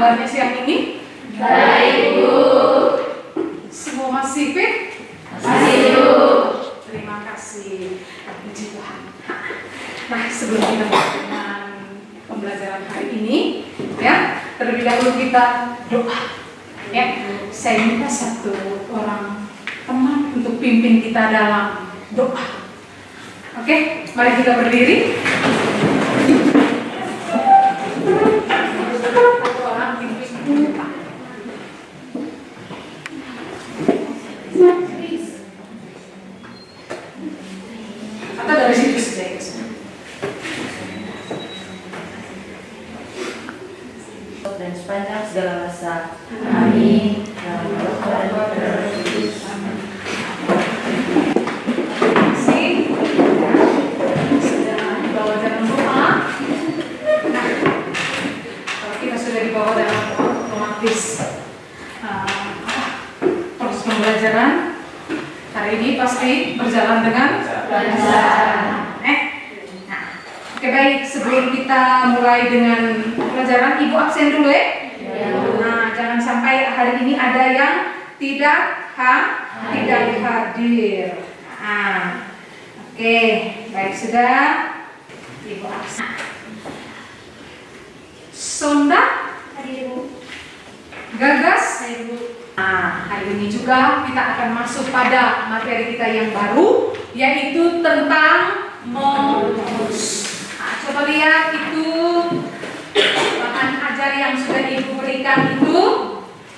kabarnya siang ini? Baik, Bu. Semua masih fit? Masih, Bu. Terima kasih. Puji Tuhan. Nah, sebelum kita mulai dengan pembelajaran hari ini, ya, terlebih dahulu kita doa. Ya, saya minta satu orang teman untuk pimpin kita dalam doa. Oke, mari kita berdiri. Orang pimpin doa. Atau dari situ saja. Dan sepanjang segala masa. Amin. Proses pembelajaran hari ini pasti berjalan dengan lancar. Oke, baik, sebelum kita mulai dengan pelajaran, Ibu absen dulu ya. Nah, jangan sampai hari ini ada yang tidak hadir. Oke, baik, sudah. Ibu absen. Sonda hadir, Bu. Gagas, hari ini juga kita akan masuk pada materi kita yang baru, yaitu tentang modus. Coba lihat itu bahan ajar yang sudah Ibu berikan itu,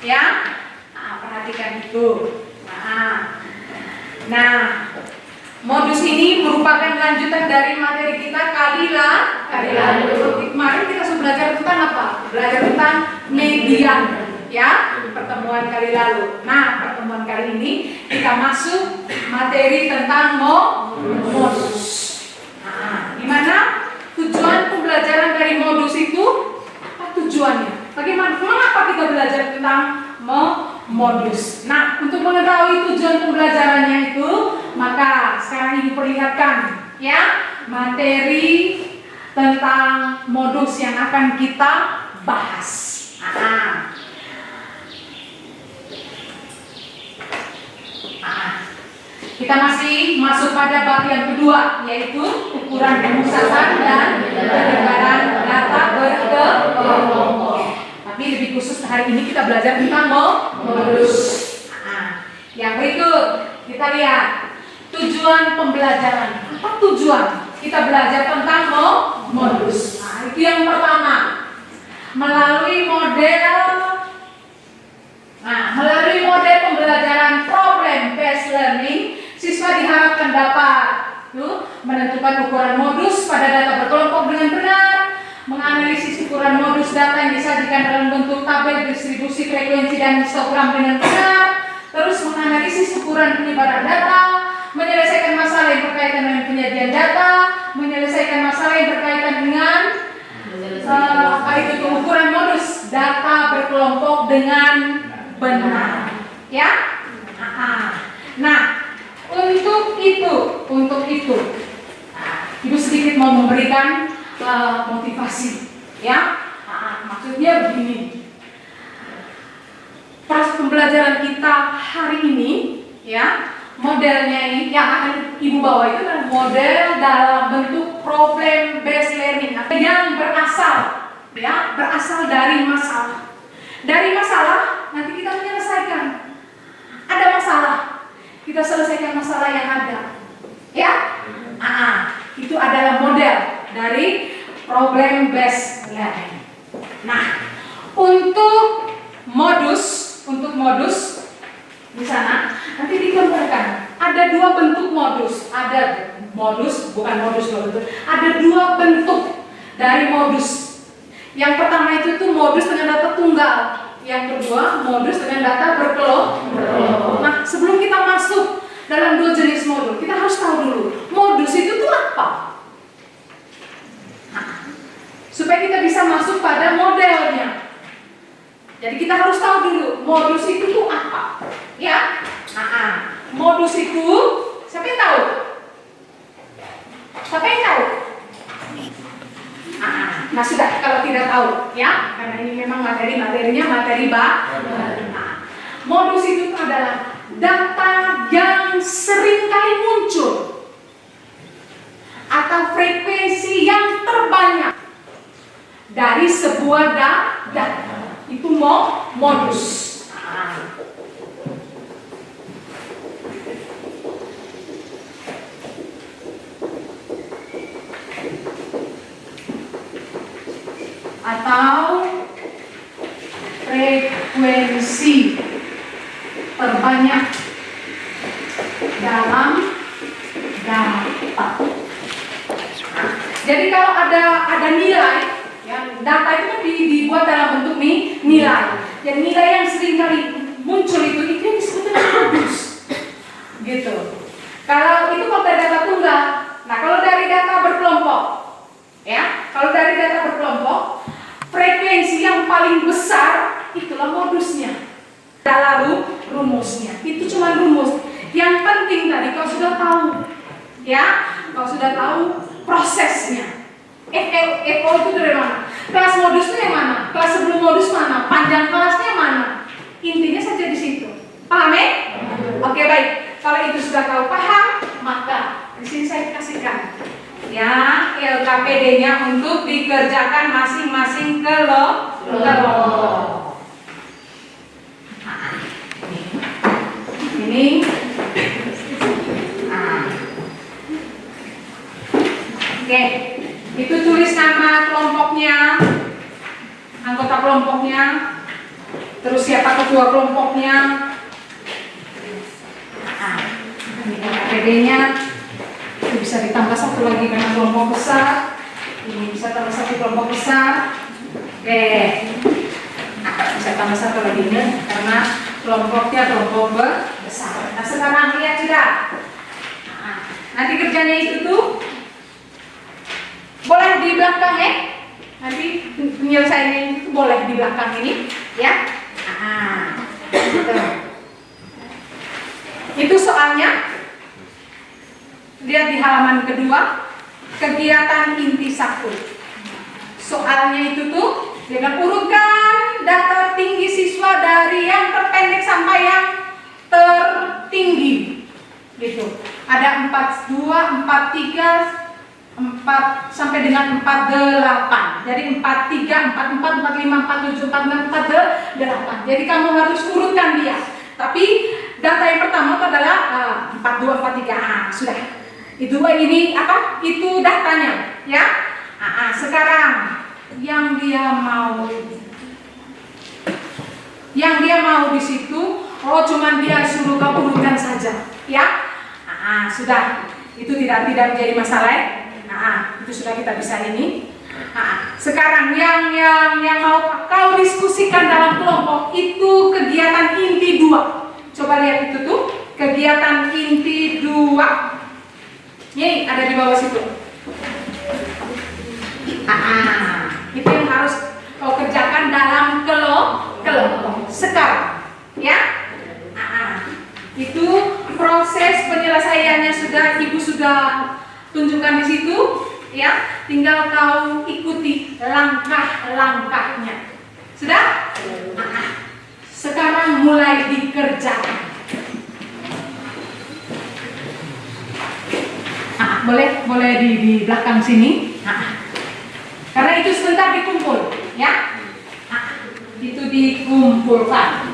ya. Perhatikan itu. Nah, modus ini merupakan lanjutan dari materi kita kali lalu. Kemarin kita sudah belajar tentang apa? Belajar tentang median. Ya, pertemuan kali lalu. Nah, pertemuan kali ini kita masuk materi tentang modus. Gimana tujuan pembelajaran dari modus itu? Apa tujuannya? Bagaimana? Mengapa kita belajar tentang modus? Nah, untuk mengetahui tujuan pembelajarannya itu, maka sekarang Ibu perlihatkan, ya, materi tentang modus yang akan kita bahas. Kita masih masuk pada bab yang kedua, yaitu ukuran pemusatan dan penyebaran data berkelompok. Tapi lebih khusus hari ini kita belajar tentang modus. Yang berikut kita lihat tujuan pembelajaran. Apa tujuan kita belajar tentang modus? Itu yang pertama, melalui model pembelajaran problem based learning, siswa diharapkan dapat menentukan ukuran modus pada data berkelompok dengan benar, menganalisis ukuran modus data yang disajikan dalam bentuk tabel distribusi frekuensi dan histogram dengan benar, terus menganalisis ukuran penyebaran data, menyelesaikan masalah yang berkaitan dengan penyajian data, menyelesaikan masalah yang berkaitan dengan ukuran modus data berkelompok dengan benar, ya. Nah, untuk itu, Ibu sedikit mau memberikan motivasi, ya. Maksudnya begini, proses pembelajaran kita hari ini, ya, modelnya ini yang akan Ibu bawa itu adalah model dalam bentuk problem based learning yang berasal dari masalah. Dari masalah nanti kita menyelesaikan. Ada masalah, kita selesaikan masalah yang ada, ya. Itu adalah model dari problem based learning. Nah, untuk modus di sana nanti digambarkan ada dua bentuk modus. Ada dua bentuk dari modus. Yang pertama itu tuh modus dengan data tunggal. Yang kedua modus dengan data berkelompok. Nah, sebelum kita masuk dalam dua jenis modus, kita harus tahu dulu modus itu tuh apa. Supaya kita bisa masuk pada modelnya. Jadi kita harus tahu dulu modus itu tuh apa, ya. Modus itu siapa yang tahu? Nah, sudah, kalau tidak tahu, ya, karena ini memang materinya materi Nah, modus itu adalah data yang sering kali muncul atau frekuensi yang terbanyak dari sebuah data. Itu modus. Atau frekuensi terbanyak dalam data. Jadi kalau ada nilai, ya, data itu kan dibuat dalam bentuk nilai. Dan nilai yang sering kali muncul itu yang disebut dengan modus, gitu. Kalau dari data tunggal, nah kalau dari data berkelompok, ya, kalau dari data berkelompok, frekuensi yang paling besar itulah modusnya. Lalu rumusnya, itu cuma rumus. Yang penting tadi kau sudah tahu, ya, kau sudah tahu prosesnya. FO itu dari mana? Kelas modus itu yang mana? Kelas sebelum modus mana? Panjang kelasnya mana? Intinya saja di situ. Paham ya? Oke, baik. Kalau itu sudah kau paham, maka di sini saya kasihkan ya LKPD-nya untuk dikerjakan masing-masing kelompok. Ini oke, itu tulis nama kelompoknya, anggota kelompoknya, terus siapa ketua kelompoknya, ini LKPD-nya. Itu bisa ditambah satu lagi karena kelompok besar. Ini bisa tambah satu kelompok besar. Oke, bisa tambah satu lagi nih karena kelompoknya kelompok besar. Nah sekarang lihat sudah. Nanti kerjanya itu tuh boleh di belakang ya. Nanti penyelesaiannya itu boleh di belakang ini, ya. Gitu. Itu soalnya. Lihat di halaman kedua, kegiatan inti 1. Soalnya itu tuh dengan urutkan data tinggi siswa dari yang terpendek sampai yang tertinggi. Gitu. Ada 42, 43, 4 sampai dengan 48. Jadi 43, 44, 45, 47, 46, 48. Jadi kamu harus urutkan dia. Tapi data yang pertama itu adalah 42, 43. Sudah. Itu ini apa? Itu datanya, ya. Sekarang yang dia mau di situ, cuman dia suruh kau urutkan saja, ya. Sudah. Itu tidak menjadi masalah. Itu sudah kita bisa ini. Sekarang yang mau kau diskusikan dalam kelompok itu kegiatan inti 2. Coba lihat itu tuh, kegiatan inti 2. Ini ada di bawah situ. Itu yang harus kau kerjakan dalam kelompok sekarang, ya. Itu proses penyelesaiannya ibu sudah tunjukkan di situ, ya. Tinggal kau ikuti langkah-langkahnya. Sudah? Sekarang mulai dikerjakan. Boleh di belakang sini. Karena itu sebentar dikumpul, ya. Itu dikumpulkan.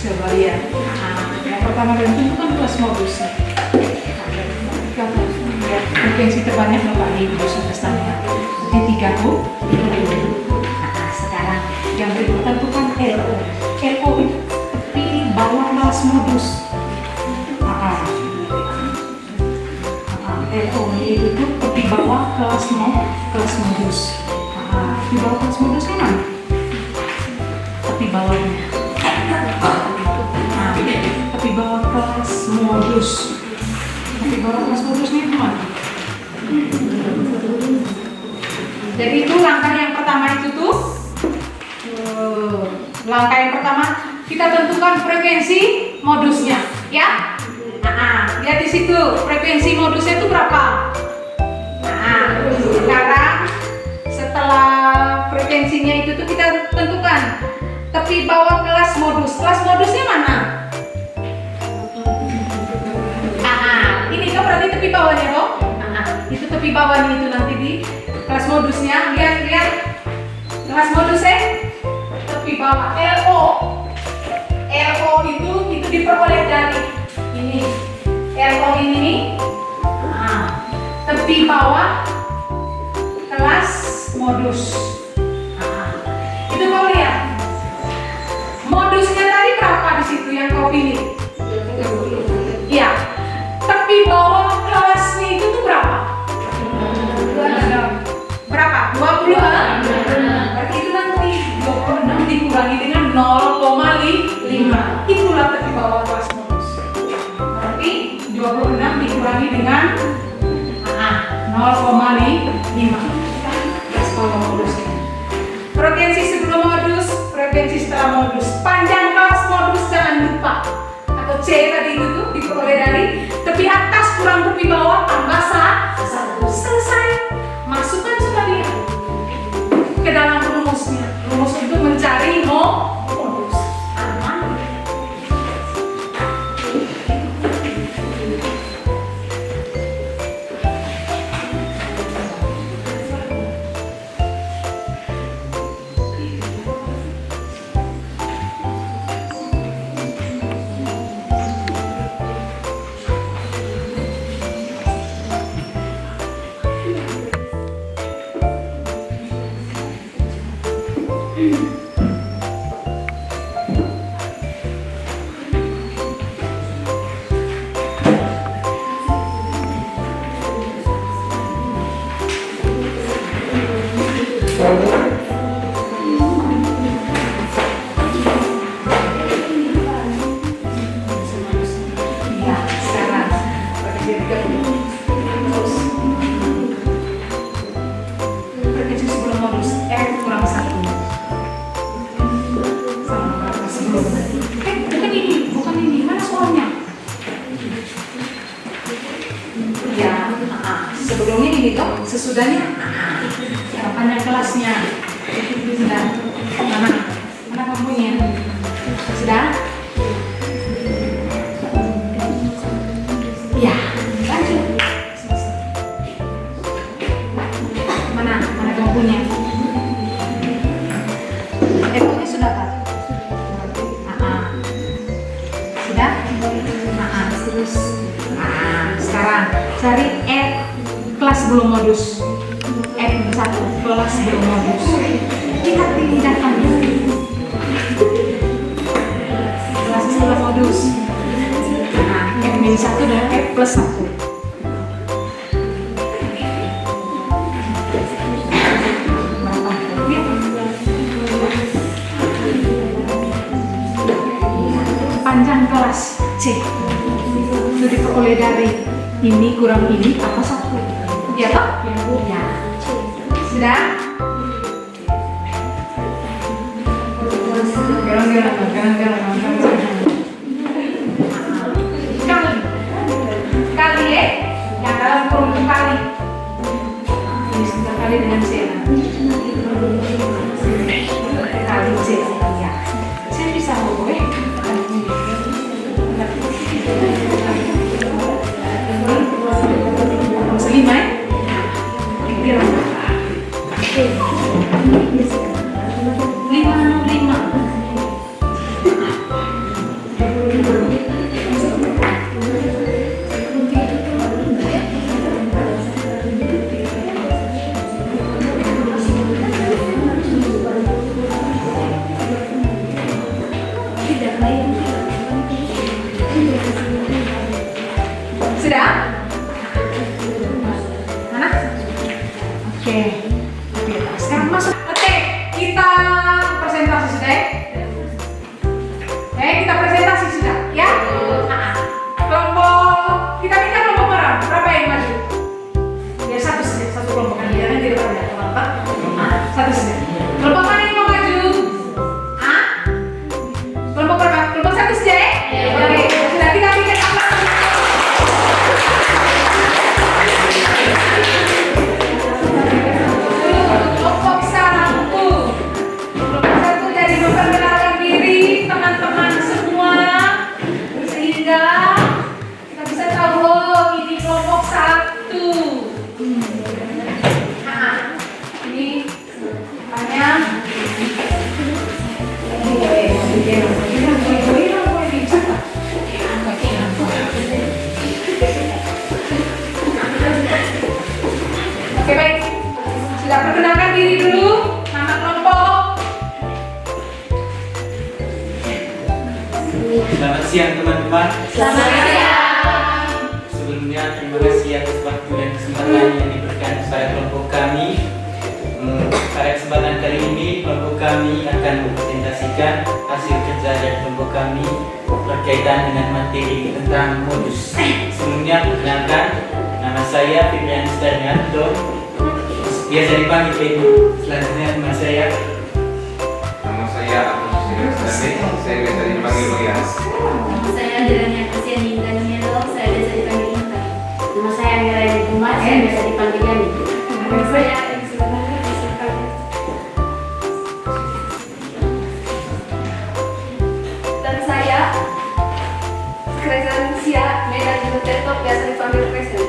Coba lihat. Yang pertama dan itu kan kelas modusnya. Yang frekuensi terbanyak Bapak Ibu semestanya. Berarti 3 Bu. Nah, sekarang yang berikut tentukan LO. LO itu pilih bawah kelas modus. LO itu tepi bawah kelas modus. Tepi bawah kelas modusnya mana? Tepi bawahnya. Tepi bawah kelas modus. Tepi bawah kelas modusnya itu mana? Jadi itu langkah yang pertama itu tuh. Langkah yang pertama kita tentukan frekuensi modusnya, ya. Lihat di situ frekuensi modusnya itu berapa. Sekarang setelah frekuensinya itu tuh kita tentukan tepi bawah kelas modus. Kelas modusnya mana? Ini kan berarti tepi bawahnya dong. Itu tepi bawahnya itu nanti di kelas modusnya. Lihat kelas modusnya tepi bawah. LO itu diperoleh dari ini. LO ini nih. Tepi bawah kelas modus. Itu kau lihat. Modusnya tadi berapa di situ yang kau pilih? Iya. Tepi bawah kelasnya itu tuh berapa? Berapa? 20. Berarti itu nanti 26 dikurangi dengan 0,5. Itulah tepi bawah kelas modus. Berarti 26 dikurangi dengan 0,5. Setelah modusnya. Frekuensi sebelum modus, frekuensi setelah modus. Panjang kelas modus jangan lupa. Atau C tadi itu tuh diperoleh dari tepi atas kurang tepi bawah tambah 1. Selesai. Masukkan sekalian ke dalam rumusnya. Rumus untuk mencari modus. Aman. Ya, sekarang frekuensi sebelum modus F kurang 1 sama berapa sebelum bukan ini mana soalnya ya sebelumnya ini toh sesudahnya panjang kelasnya sudah mana kamunya sudah ya lanjut mana kamunya ekonya sudah kan sudah terus sekarang cari F kelas belum modus F1 kelas belum modus lihat ini datanya kelas belum modus F-1 dan F+1 panjang kelas C itu diperoleh dari ini kurang ini apa 1 ya toh? Ya sudah? Kali ya yang dalam kurung kali ini sudah kali dengan C kali C ya saya bisa boleh selima ya 5 5 Selamat siang teman-teman. Selamat siang. Sebelumnya terima kasih atas waktu dan kesempatan yang diberikan kepada kelompok kami. Pada kesempatan kali ini kelompok kami akan mempresentasikan hasil kerja dari kelompok kami berkaitan dengan materi tentang modus. Sebelumnya perkenalkan, nama saya Fibrian Darmianto, biasa dipanggil Pedu. Selanjutnya teman saya. Nama saya Agus Sirasane, saya biasa dipanggil Loyas. Nama saya Jelania Kasiani dan Melo, saya biasa dipanggil Intan. Nama saya Mira Kumas, saya biasa dipanggil Yani. Nama saya Dan saya Kresensia Medan Juteto, biasa dipanggil Kresen.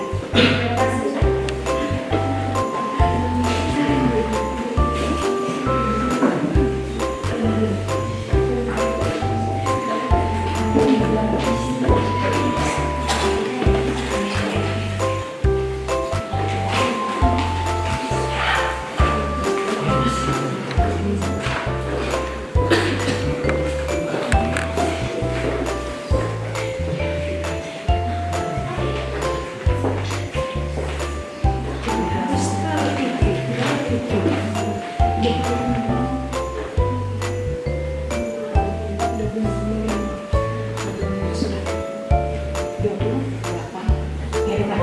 Terima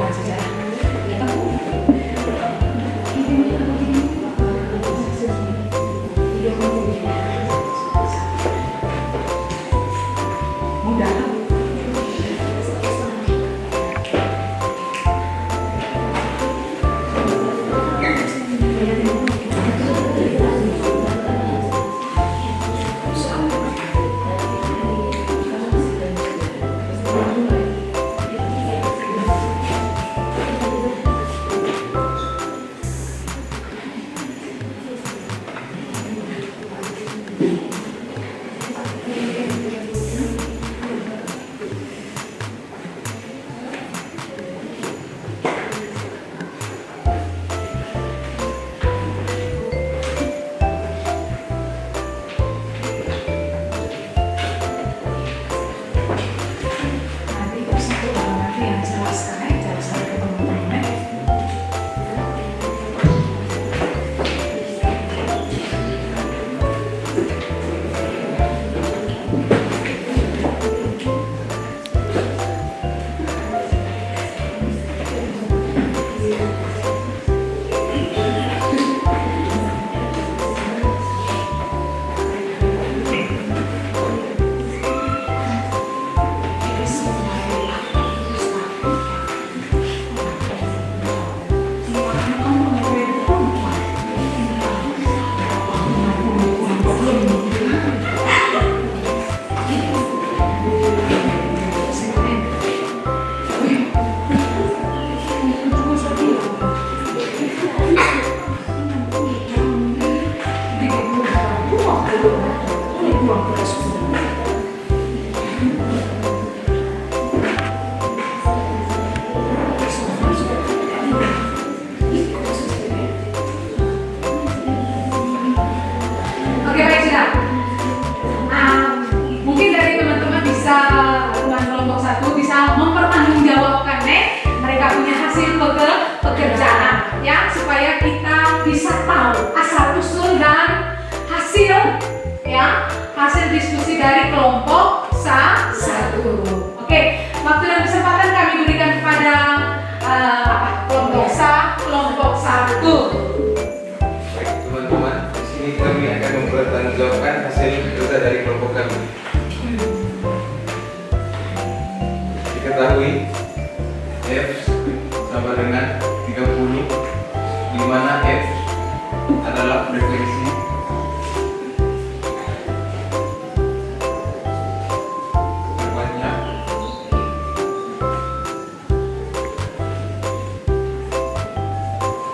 kasih. Oke, baik sudah. Mungkin dari teman-teman bisa, teman kelompok 1 bisa mempertanggungjawabkan mereka punya hasil pekerjaan ya, supaya kita bisa tahu asal usul dan hasil ya, hasil diskusi dari kelompok 1. Oke, waktu dan kesempatan kami berikan kepada kelompok 1. Baik teman-teman, di sini kami akan mempertanggungjawabkan hasil kerja dari kelompok kami. Diketahui F sama dengan 30, di mana F adalah frekuensi terbanyak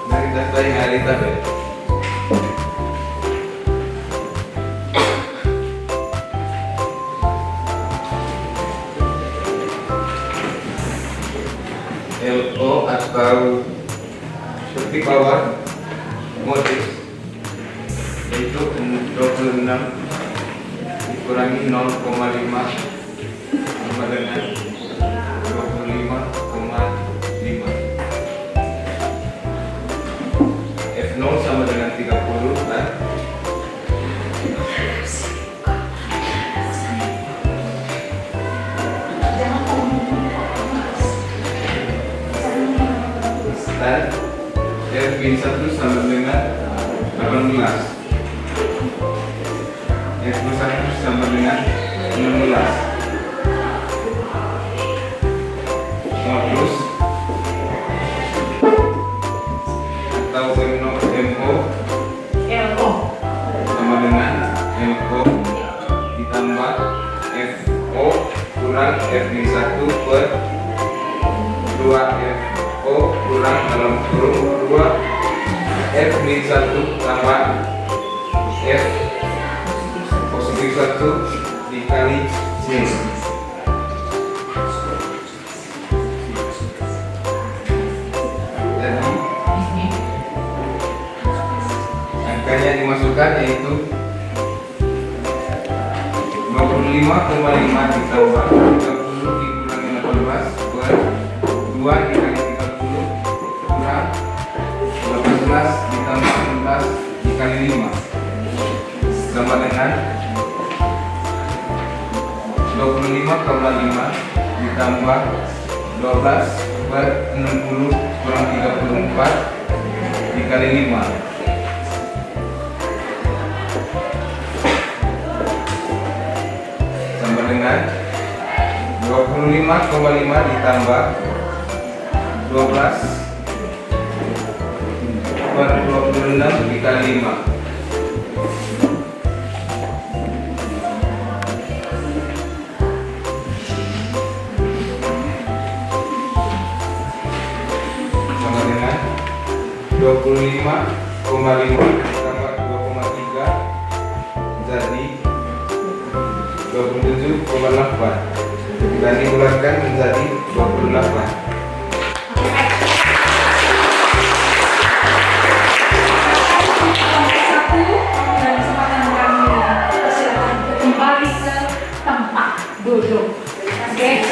dari daftar yang ada di tabel. LO atau seperti bawah motif yaitu 26 dikurangi 0,5 sama dengan 25,5. F0 sama dengan 30 dan F-1 sama dengan 18. F-1 sama dengan 16. Modus atau MO sama dengan MO ditambah FO kurang F-1 per 2FO kurang dalam kurung 2 F-1 tambah F positif 1 dikali C. Jadi angkanya dimasukkan yaitu 25,5 ditambah 30 dikurangi 18 per 2 dikali 30 kurang 18 ditambah 16 dikali 5 sama dengan 25,5 ditambah 12 per 60 kurang 34 dikali 5 sama dengan 25,5 ditambah 12 per 26 dikali 5 sama dengan 25,5 ditambah 2,3 jadi 27,8 dan dibulatkan menjadi 28. Kembali ke tempat duduk. Oke.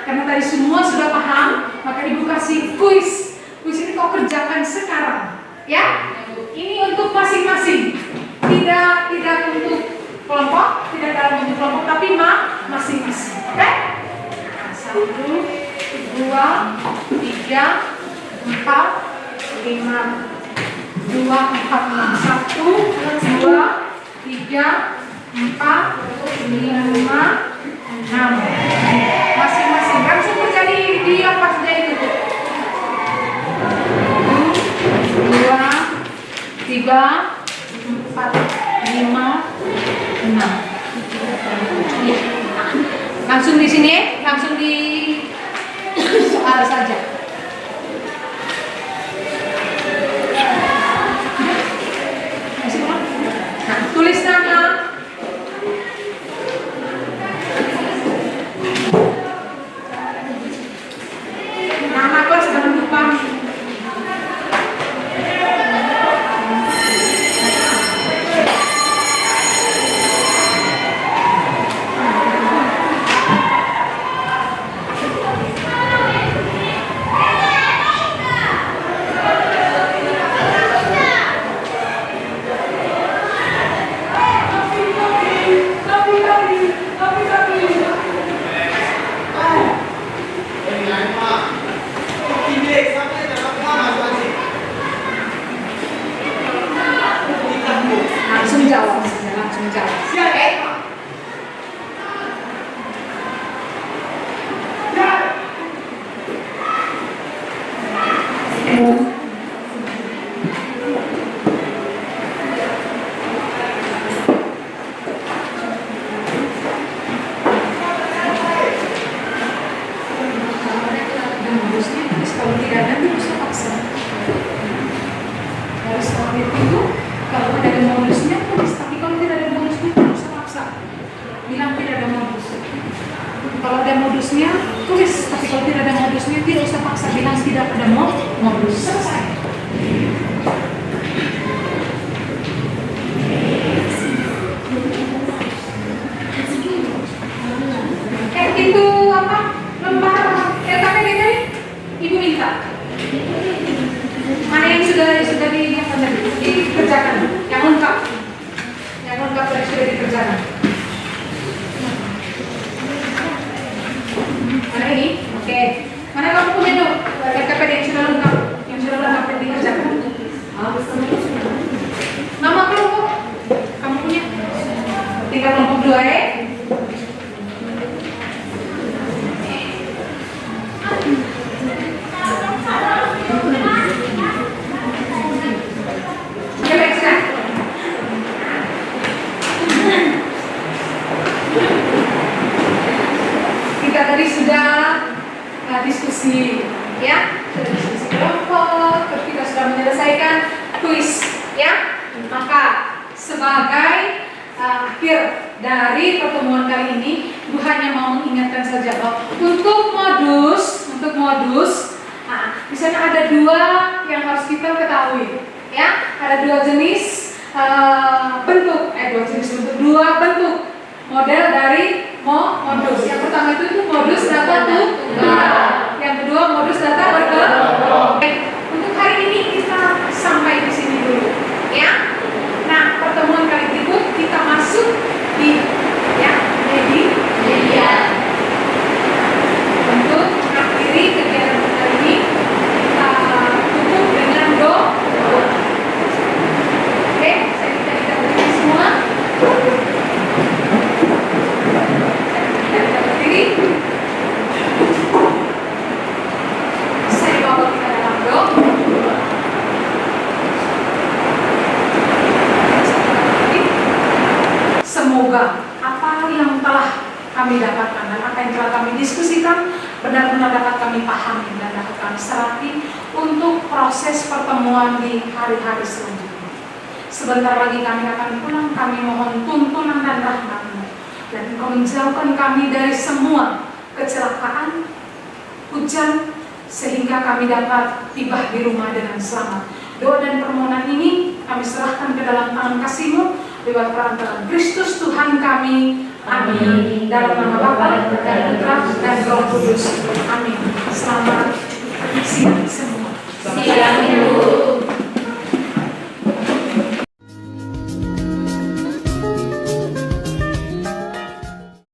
Karena tadi semua sudah paham, maka ibu kasih kuis. Kuis ini kau kerjakan sekarang, ya. Ini untuk masing-masing. Tidak untuk kelompok, tidak dalam bentuk kelompok, tapi masing-masing. Oke? 1, 2, 3, 4, 5, 2, 4, 6, 1, 2, 3, 4, 5, 6. Masing-masing langsung terjadi di apa saja itu. 2, 3, 4, 5, 6. Langsung di sini, langsung di soal saja. Nah, tulis nama. Nama kelas jangan lupa. Langsung jawab, langsung jawab. Oke? Kalau tidak ada, bisa paksa. Harus seperti itu. Kalau ada modusnya, tulis. Tapi kalau tidak ada modusnya, tidak usah paksa. Bilang tidak ada modus. Kalau ada modusnya, tulis. Tapi kalau tidak ada modusnya, tidak usah paksa. Bilang tidak ada modus. Selesai. Mana yang sudah dikerjakan? Yang lengkap yang sudah dikerjakan. Mana ini? Oke. Mana kamu punya dong? KPD yang sudah lengkap yang dikerjakan. Nama kelompok kamu punya? Tinggal kelompok 2 ya. Oke, baik, sudah. Kita tadi sudah diskusi, ya, sudah diskusi kelompok, terus kita sudah menyelesaikan kuis, ya. Maka sebagai akhir dari pertemuan kali ini, Bu hanya mau mengingatkan saja bahwa untuk modus, di sana ada 2 yang harus kita ketahui, ya. Ada 2 jenis bentuk model dari modus. Yang pertama itu modus data tunggal, yang kedua modus data berkelompok. Untuk hari ini kita sampai di sini dulu, ya. Nah, pertemuan kali berikut kita masuk di media. Untuk mengakhiri kegiatan kali ini, kita tutup dengan doa. Oke, saya minta kita berdiri semua. Kita berdiri. Saya bawa kita dalam doa. Semoga apa yang telah kami dapatkan dan apa yang telah kami diskusikan benar-benar dapat kami pahami dan dapat kami serati untuk proses pertemuan di hari-hari selanjutnya. Sebentar lagi kami akan pulang, kami mohon tuntunan dan rahmat-Mu, dan Engkau menjauhkan kami dari semua kecelakaan, hujan, sehingga kami dapat tiba di rumah dengan selamat. Doa dan permohonan ini kami serahkan ke dalam tangan kasih-Mu lewat perantaraan Kristus Tuhan kami. Amin. Dalam nama Bapa dan Putra dan Roh Kudus. Amin. Selamat